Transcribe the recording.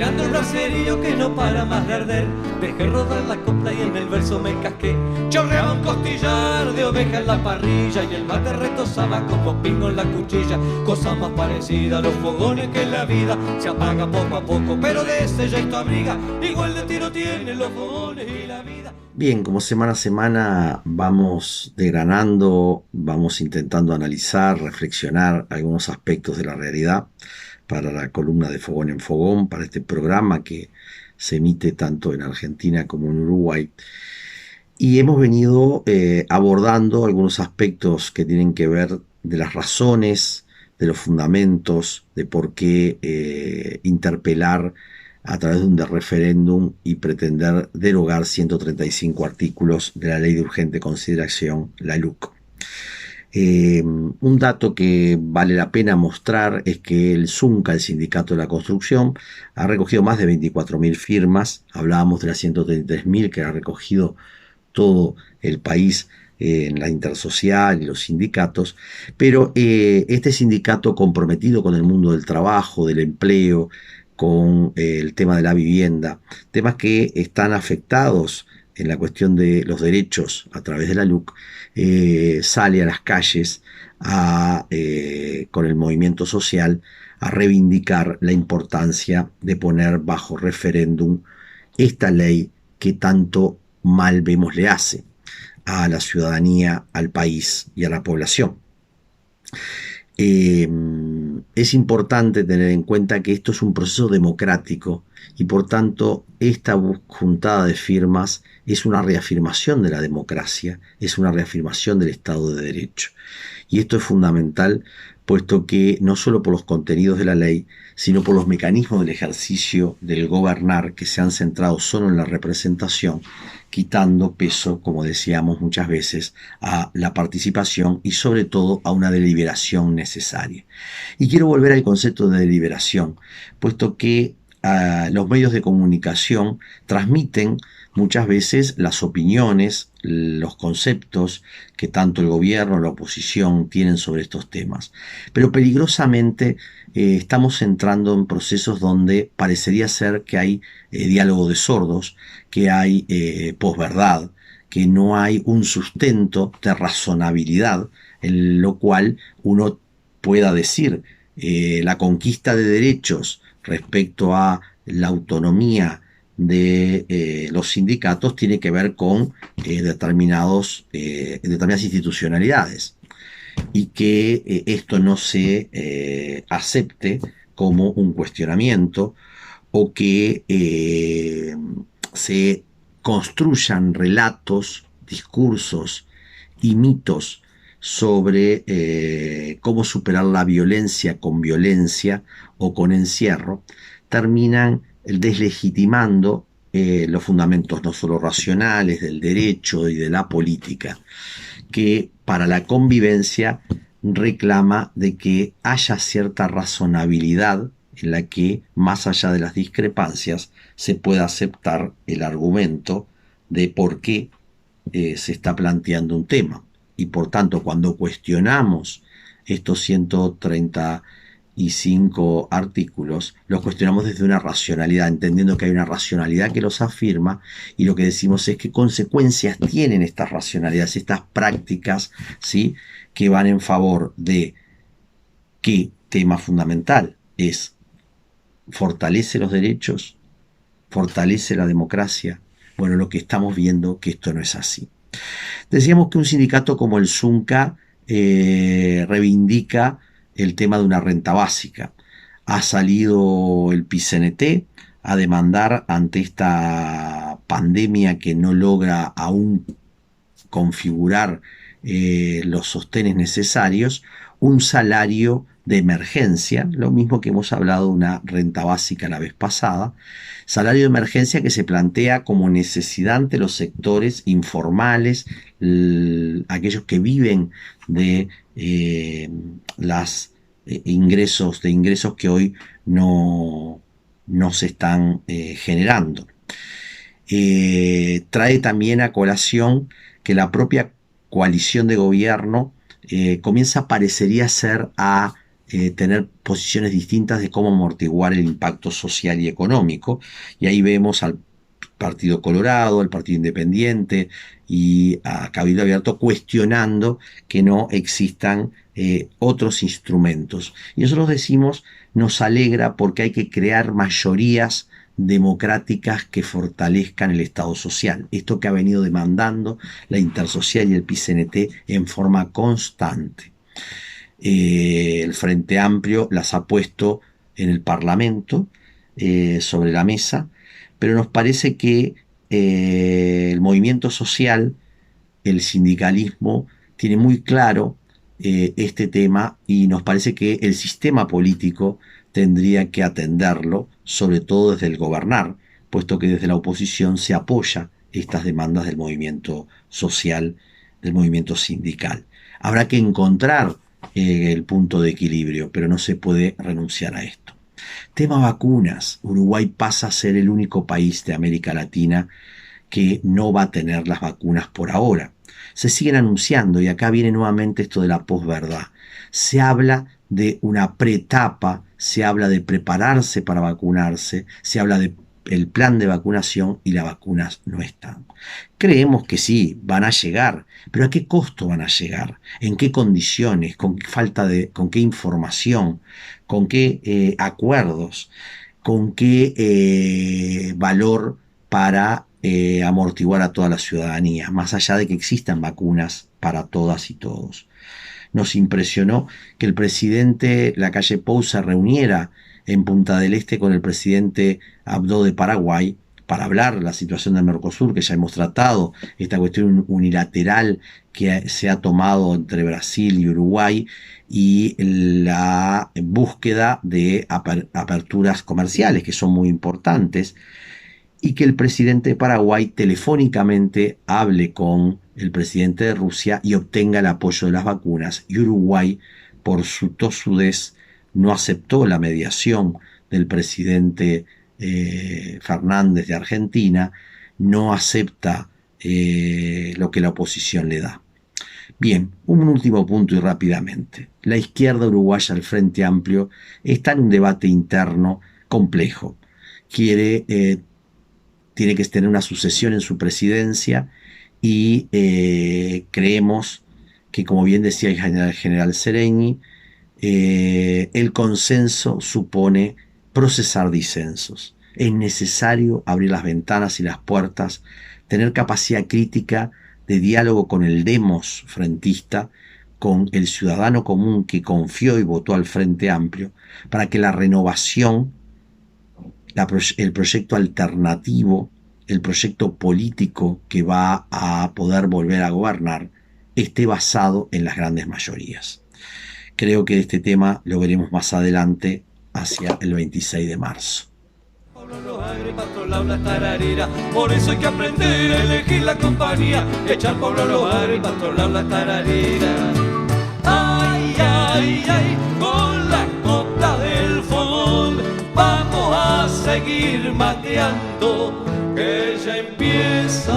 llegando el bracerillo que no para más de arder. Dejé rodar la copla y en el verso me casqué. Chorreaba un costillar de oveja en la parrilla y el mate retosaba como pingo en la cuchilla. Cosa más parecida a los fogones que en la vida se apaga poco a poco, pero de ese ya esto abriga. Igual de tiro tienen los fogones y la vida. Bien, como semana a semana vamos desgranando, vamos intentando analizar, reflexionar algunos aspectos de la realidad para la columna de Fogón en Fogón, para este programa que se emite tanto en Argentina como en Uruguay. Y hemos venido abordando algunos aspectos que tienen que ver de las razones, de los fundamentos, de por qué interpelar a través de un referéndum y pretender derogar 135 artículos de la Ley de Urgente Consideración, la LUC. Un dato que vale la pena mostrar es que el ZUNCA, el Sindicato de la Construcción, ha recogido más de 24.000 firmas. Hablábamos de las 133.000 que ha recogido todo el país en la intersocial y los sindicatos, pero este sindicato comprometido con el mundo del trabajo, del empleo, con el tema de la vivienda, temas que están afectados en la cuestión de los derechos a través de la LUC, sale a las calles con el movimiento social a reivindicar la importancia de poner bajo referéndum esta ley que tanto mal vemos le hace a la ciudadanía, al país y a la población. Es importante tener en cuenta que esto es un proceso democrático y por tanto esta juntada de firmas es una reafirmación de la democracia, es una reafirmación del Estado de Derecho. Y esto es fundamental puesto que no solo por los contenidos de la ley, sino por los mecanismos del ejercicio del gobernar que se han centrado solo en la representación, quitando peso, como decíamos muchas veces, a la participación y sobre todo a una deliberación necesaria. Y quiero volver al concepto de deliberación, puesto que los medios de comunicación transmiten muchas veces las opiniones, los conceptos que tanto el gobierno o la oposición tienen sobre estos temas. Pero peligrosamente estamos entrando en procesos donde parecería ser que hay diálogo de sordos, que hay posverdad, que no hay un sustento de razonabilidad, en lo cual uno pueda decir la conquista de derechos respecto a la autonomía de los sindicatos tiene que ver con determinadas institucionalidades y que esto no se acepte como un cuestionamiento o que se construyan relatos, discursos y mitos sobre cómo superar la violencia con violencia o con encierro, terminan deslegitimando los fundamentos no solo racionales del derecho y de la política, que para la convivencia reclama de que haya cierta razonabilidad en la que, más allá de las discrepancias, se pueda aceptar el argumento de por qué se está planteando un tema. Y por tanto, cuando cuestionamos estos 135 artículos, los cuestionamos desde una racionalidad, entendiendo que hay una racionalidad que los afirma, y lo que decimos es qué consecuencias tienen estas racionalidades, estas prácticas, ¿sí?, que van en favor de qué tema fundamental es: fortalece los derechos, fortalece la democracia. Bueno, lo que estamos viendo que esto no es así. Decíamos que un sindicato como el ZUNCA reivindica el tema de una renta básica. Ha salido el PICNT a demandar ante esta pandemia que no logra aún configurar los sostenes necesarios, un salario de emergencia, lo mismo que hemos hablado de una renta básica la vez pasada, salario de emergencia que se plantea como necesidad ante los sectores informales, aquellos que viven de ingresos que hoy no se están generando. Trae también a colación que la propia coalición de gobierno parecería ser a tener posiciones distintas de cómo amortiguar el impacto social y económico. Y ahí vemos al Partido Colorado, al Partido Independiente y a Cabildo Abierto cuestionando que no existan otros instrumentos. Y nosotros decimos, nos alegra porque hay que crear mayorías democráticas que fortalezcan el Estado social. Esto que ha venido demandando la Intersocial y el PCNT en forma constante. El Frente Amplio las ha puesto en el Parlamento sobre la mesa, pero nos parece que el movimiento social, el sindicalismo, tiene muy claro este tema y nos parece que el sistema político tendría que atenderlo, sobre todo desde el gobernar, puesto que desde la oposición se apoya estas demandas del movimiento social, del movimiento sindical. Habrá que encontrar el punto de equilibrio, pero no se puede renunciar a esto. Tema vacunas. Uruguay pasa a ser el único país de América Latina que no va a tener las vacunas por ahora. Se siguen anunciando, y acá viene nuevamente esto de la posverdad. Se habla de una preetapa, se habla de prepararse para vacunarse, se habla de el plan de vacunación y las vacunas no están. Creemos que sí, van a llegar, pero ¿a qué costo van a llegar? ¿En qué condiciones? ¿Con qué con qué información? ¿Con qué acuerdos? ¿Con qué valor para amortiguar a toda la ciudadanía? Más allá de que existan vacunas para todas y todos. Nos impresionó que el presidente Lacalle Pou se reuniera en Punta del Este con el presidente Abdo de Paraguay para hablar de la situación del Mercosur, que ya hemos tratado, esta cuestión unilateral que se ha tomado entre Brasil y Uruguay y la búsqueda de aperturas comerciales que son muy importantes, y que el presidente de Paraguay telefónicamente hable con el presidente de Rusia y obtenga el apoyo de las vacunas. Y Uruguay, por su tosudez, no aceptó la mediación del presidente Fernández de Argentina, no acepta lo que la oposición le da. Bien, un último punto y rápidamente. La izquierda uruguaya, el Frente Amplio, está en un debate interno complejo. Tiene que tener una sucesión en su presidencia y creemos que, como bien decía el general Seregni, el consenso supone procesar disensos. Es necesario abrir las ventanas y las puertas, tener capacidad crítica de diálogo con el demos frentista, con el ciudadano común que confió y votó al Frente Amplio, para que la renovación, el proyecto alternativo, el proyecto político que va a poder volver a gobernar, esté basado en las grandes mayorías. Creo que este tema lo veremos más adelante, hacia el 26 de marzo. Por eso hay que aprender a elegir la compañía, echar Pablo los agres y pastorear la tararira. Ay, ay, ay, con la copla del fogón vamos a seguir mateando, que ya empieza